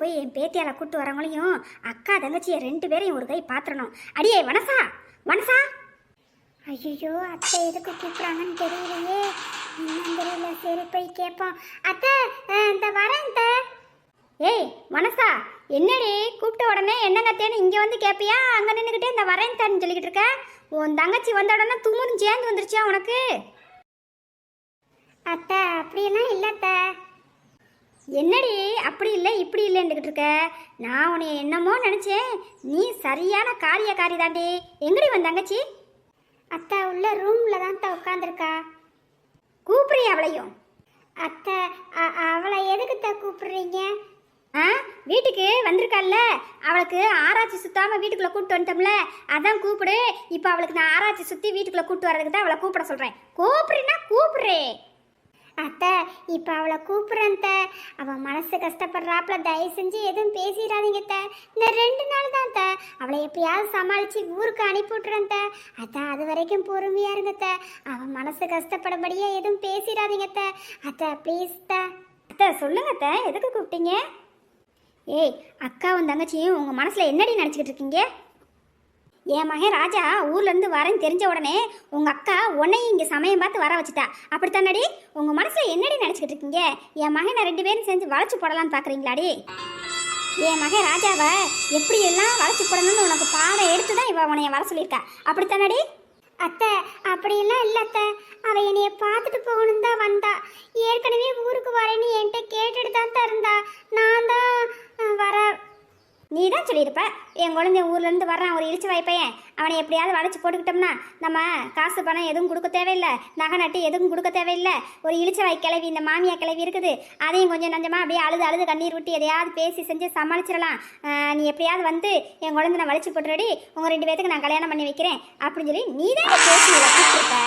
போய் என் பேத்தியால கூட்டு வரவங்களையும் அக்கா தங்கச்சியை 2 பேரையும் ஒரு கை பாத்திரணும். அடியே வனசா, வனசா. ஐயோ, அத்தை எதுக்கு கூப்பிட்றாங்கன்னு தெரியலையே, என்னன்னு தெரியல. சரி போய் கேட்போம். அத்தை இந்த வரேன் அத்தை. ஏய் மனசா, என்னடி கூப்பிட்ட உடனே என்னங்கத்தேன்னு இங்கே வந்து கேட்பியா? அங்கே நின்றுக்கிட்டே இந்த வரேன் தான்னு சொல்லிக்கிட்டு இருக்க. உன் தங்கச்சி வந்த உடனே தும்முன்னு சேர்ந்து வந்துருச்சா உனக்கு? அத்தை அப்படியெல்லாம் இல்லை அத்தை. என்னடி அப்படி இல்லை இப்படி இல்லைன்னுக்கிட்டு இருக்க? நான் உன்னை என்னமோ நினச்சேன். நீ சரியான காரியக்காரி தாண்டி. எங்கடி வந்த தங்கச்சி? அத்தை உள்ள ரூமில் தான் உட்காந்துருக்கா. கூப்பிடுறீ அவளையும்? அத்தை அவளை எதுக்குத்த கூப்பிடுறீங்க? வீட்டுக்கு வந்திருக்காள்ல, அவளுக்கு ஆராய்ச்சி சுத்தாமல் வீட்டுக்குள்ளே கூப்பிட்டு வந்துட்டோம்ல, அதான் கூப்பிடு. இப்போ அவளுக்கு நான் ஆராய்ச்சி சுற்றி வீட்டுக்குள்ளே கூப்பிட்டு வர்றதுக்கு தான் அவளை கூப்பிட சொல்கிறேன். கூப்பிடுறீன்னா கூப்பிடுறேன். அத்தை இப்போ அவளை கூப்பிட்றேன் அத்தை. அவள் மனசு கஷ்டப்படுறாப்புல, தயவு செஞ்சு எதுவும் பேசிடாதீங்க அத்தை. இந்த 2 நாள் தான் அத்தை. அவளை எப்படியாவது சமாளித்து ஊருக்கு அனுப்பி விட்றேன் அத்தை. அத்தை அது வரைக்கும் பொறுமையாக இருங்க அத்தை. அவன் மனசு கஷ்டப்படபடியே எதுவும் பேசிடாதீங்க அத்தை. அத்தை ப்ளீஸ் அத்தை. அத்தை சொல்லுங்க அத்தை, எதுக்கு கூப்பிட்டீங்க? ஏய், அக்காவும் தங்கச்சியும் உங்கள் மனசில் என்னடி நினச்சிக்கிட்டு இருக்கீங்க? என் மகன் ராஜா ஊர்லேருந்து வரேன்னு தெரிஞ்ச உடனே உங்கள் அக்கா உன்னையும் இங்கே சமயம் பார்த்து வர வச்சுட்டா. அப்படித்தானடி? உங்கள் மனசில் என்னடி நினச்சிக்கிட்டு இருக்கீங்க? என் மகனை 2 பேரும் சேர்ந்து வளைச்சி போடலான்னு பார்க்குறீங்களாடி? என் மகன் ராஜாவை எப்படியெல்லாம் வளைச்சி போடணும்னு உனக்கு பாடம் எடுத்து தான் இவ உன்னைய வர சொல்லியிருக்கா. அப்படித்தானடி? அத்தை அப்படியெல்லாம் இல்லை அத்தை. அவள் என்னைய பார்த்துட்டு போகணும் தான் வந்தா. ஏற்கனவே ஊருக்கு வரேன்னு என்கிட்ட கேட்டுட்டு தான் இருந்தா. நான் தான் வர. நீ தான் சொல்லியிருப்ப, என் குழந்தை ஊர்லேருந்து வர்றான் ஒரு இழிச்சு வாய்ப்பையன், அவனை எப்படியாவது வளைச்சி போட்டுக்கிட்டோம்னா நம்ம காசு பணம் எதுவும் கொடுக்க தேவையில்லை, நகை நட்டு எதுவும் கொடுக்க தேவையில்லை. ஒரு இழிச்ச வாய் கிளவி, இந்த மாமியா கிளவி இருக்குது, அதையும் கொஞ்சம் நஞ்சமாக அப்படியே அழுது அழுது கண்ணீர் விட்டு எதையாவது பேசி செஞ்சு சமாளிச்சிடலாம். நீ எப்படியாவது வந்து என் குழந்தை நான் வளைச்சி போட்டுறடி, உங்கள் 2 பேத்துக்கு நான் கல்யாணம் பண்ணி வைக்கிறேன் அப்படின்னு சொல்லி நீ தான் பேசி வச்சுருப்ப.